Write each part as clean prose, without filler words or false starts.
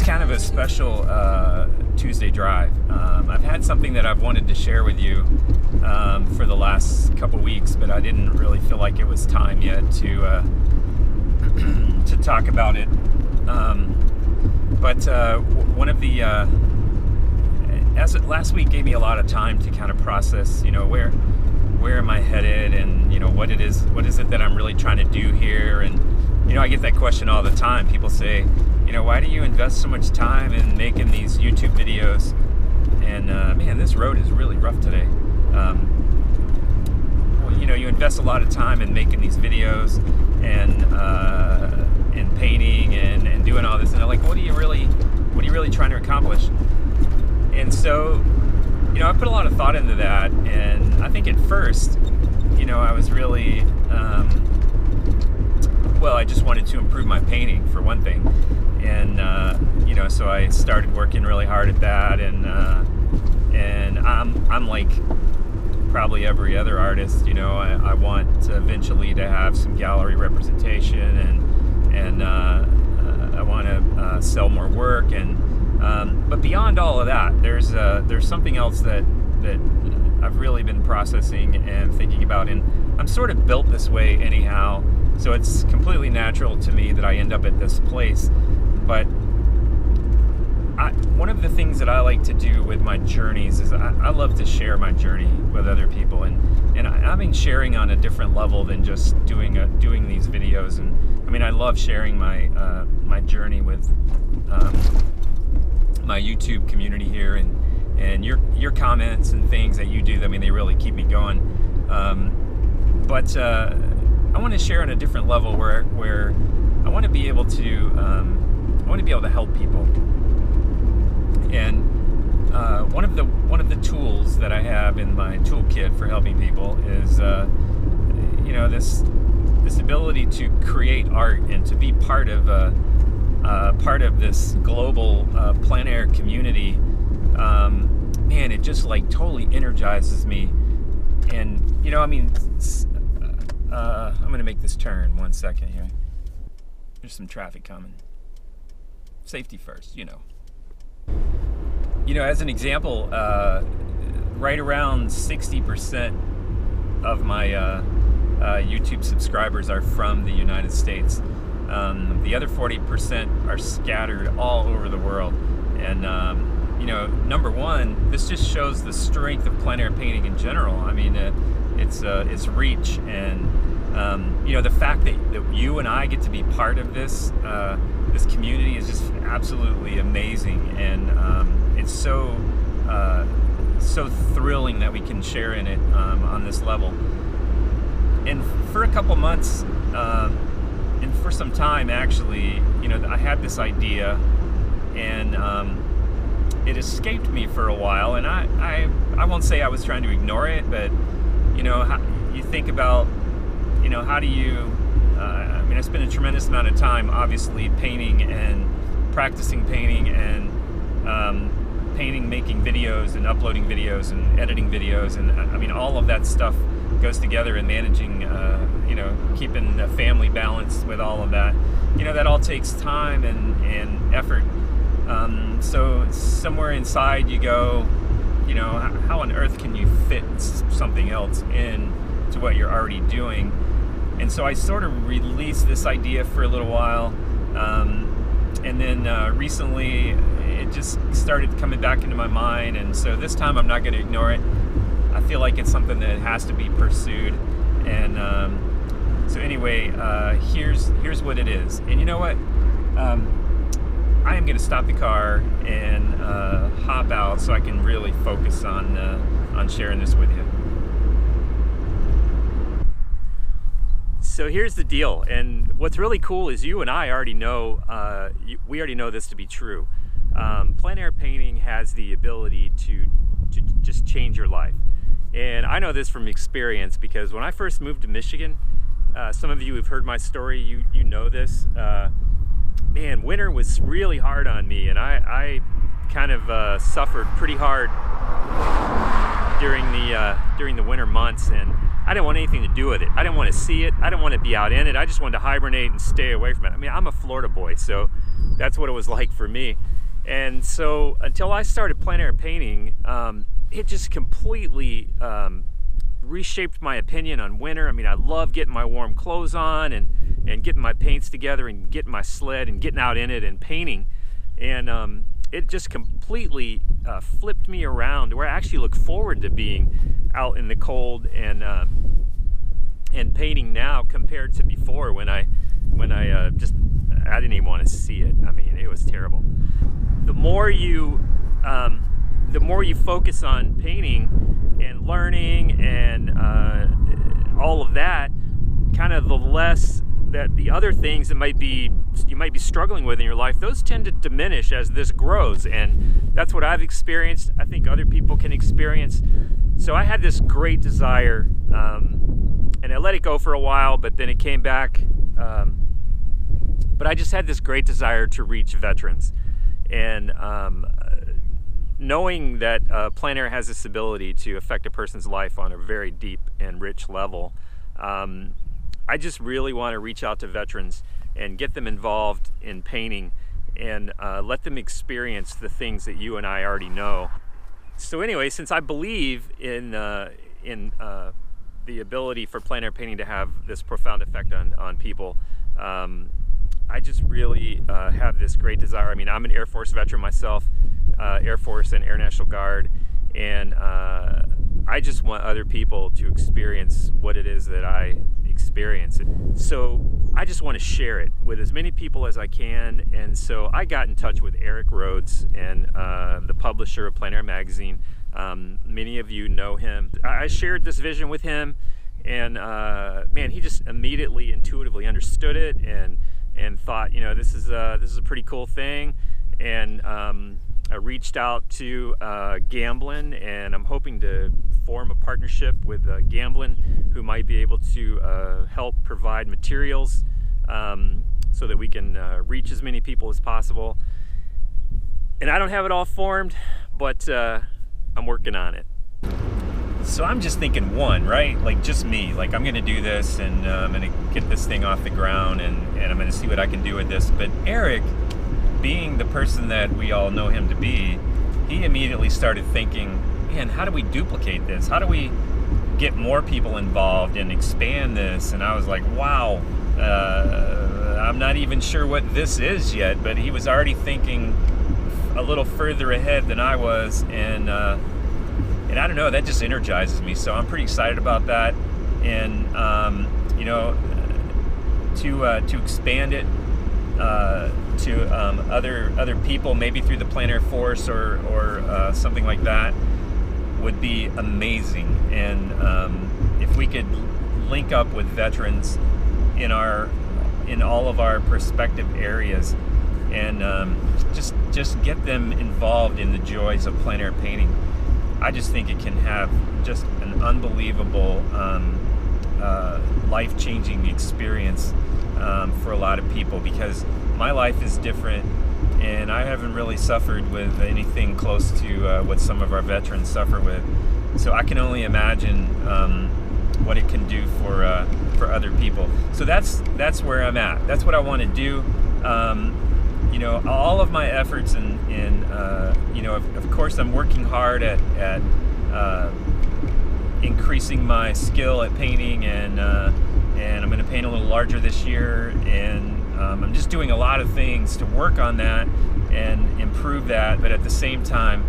kind of a special Tuesday drive. I've had something that I've wanted to share with you for the last couple weeks, but I didn't really feel like it was time yet to talk about it. But one of the last week gave me a lot of time to kind of process, where am I headed, and what is it that I'm really trying to do here. And I get that question all the time. People say, why do you invest so much time in making these YouTube videos? And man, this road is really rough today. You invest a lot of time in making these videos and in painting and doing all this, and they're like, what are you really trying to accomplish? And so, I put a lot of thought into that, and I think at first, I was really, I just wanted to improve my painting for one thing, and so I started working really hard at that, and I'm like probably every other artist, I want eventually to have some gallery representation, and I want to sell more work, and but beyond all of that, there's something else that I've really been processing and thinking about, and I'm sort of built this way anyhow, so it's completely natural to me that I end up at this place. But one of the things that I like to do with my journeys is I love to share my journey with other people, and I mean sharing on a different level than just doing these videos. And I mean, I love sharing my my journey with my YouTube community here, and your comments and things that you do. I mean, they really keep me going. But I want to share on a different level where I want to be able to help people. And one of the tools that I have in my toolkit for helping people is this ability to create art and to be part of this global plein air community. Man, it just like totally energizes me. And I'm gonna make this turn 1 second here. There's some traffic coming. Safety first, as an example, right around 60% of my YouTube subscribers are from the United States. The other 40% are scattered all over the world. And, number one, this just shows the strength of plein air painting in general. I mean, it's reach, and, the fact that you and I get to be part of this community is just absolutely amazing. And it's so thrilling that we can share in it on this level. And for a couple months, and for some time actually, I had this idea, and it escaped me for a while, and I won't say I was trying to ignore it, but you think about, how do you, I spent a tremendous amount of time obviously painting and practicing painting and making videos and uploading videos and editing videos, and I mean all of that stuff goes together, and managing, keeping a family balance with all of that, that all takes time and effort. So somewhere inside you go, how on earth can you fit something else in to what you're already doing? And so I sort of released this idea for a little while, and then recently it just started coming back into my mind, and so this time I'm not going to ignore it. I feel like it's something that has to be pursued, and so anyway, here's what it is. And you know what? I am going to stop the car and hop out so I can really focus on sharing this with you. So here's the deal, and what's really cool is you and I already know, we already know this to be true. Plein air painting has the ability to just change your life. And I know this from experience, because when I first moved to Michigan, some of you who've heard my story, you know this. Man, winter was really hard on me, and I kind of suffered pretty hard during the winter months, and I didn't want anything to do with it. I didn't want to see it. I didn't want to be out in it. I just wanted to hibernate and stay away from it. I mean, I'm a Florida boy, so that's what it was like for me. And so until I started Plein Air Painting, it just completely reshaped my opinion on winter. I mean, I love getting my warm clothes on and getting my paints together and getting my sled and getting out in it and painting. And it just completely flipped me around, where I actually look forward to being out in the cold and painting now compared to before, when I didn't even want to see it. I mean, it was terrible. The more you focus on painting and learning and all of that, kind of the less that the other things that you might be struggling with in your life, those tend to diminish as this grows. And that's what I've experienced. I think other people can experience. So I had this great desire, and I let it go for a while, but then it came back. But I just had this great desire to reach veterans. And knowing that Plein Air has this ability to affect a person's life on a very deep and rich level, I just really want to reach out to veterans and get them involved in painting and let them experience the things that you and I already know. So anyway, since I believe in the ability for Plein Air Painting to have this profound effect on people, I just really have this great desire. I mean, I'm an Air Force veteran myself, Air Force and Air National Guard, and I just want other people to experience what it is that I experience. So I just want to share it with as many people as I can. And so I got in touch with Eric Rhodes, and the publisher of Plein Air magazine. Many of you know him. I shared this vision with him, and man, he just immediately intuitively understood it and thought, you know, this is a pretty cool thing. And I reached out to Gamblin, and I'm hoping to form a partnership with Gamblin, who might be able to help provide materials so that we can reach as many people as possible. And I don't have it all formed, but I'm working on it. So I'm just thinking one, right? Like just me, like I'm gonna do this, and I'm gonna get this thing off the ground, and I'm gonna see what I can do with this. But Eric, being the person that we all know him to be, he immediately started thinking, man, how do we duplicate this? How do we get more people involved and expand this? And I was like, wow, I'm not even sure what this is yet, but he was already thinking a little further ahead than I was, and I don't know, that just energizes me. So I'm pretty excited about that, and you know, to expand it to other people, maybe through the Plein Air Force or something like that, would be amazing. And if we could link up with veterans in all of our prospective areas, and just get them involved in the joys of Plein Air painting, I just think it can have just an unbelievable life-changing experience for a lot of people, because my life is different, and I haven't really suffered with anything close to what some of our veterans suffer with. So I can only imagine what it can do for other people. So that's where I'm at. That's what I want to do. You know, all of my efforts, and you know, of course, I'm working hard at increasing my skill at painting, and I'm going to paint a little larger this year, and I'm just doing a lot of things to work on that and improve that. But at the same time,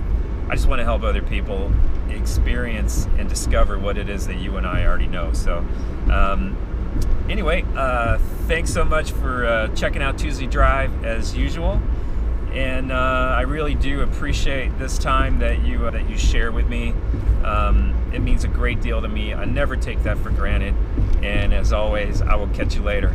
I just want to help other people experience and discover what it is that you and I already know. So anyway, thanks so much for checking out Tuesday Drive as usual, and I really do appreciate this time that you share with me. It means a great deal to me. I never take that for granted, and as always, I will catch you later.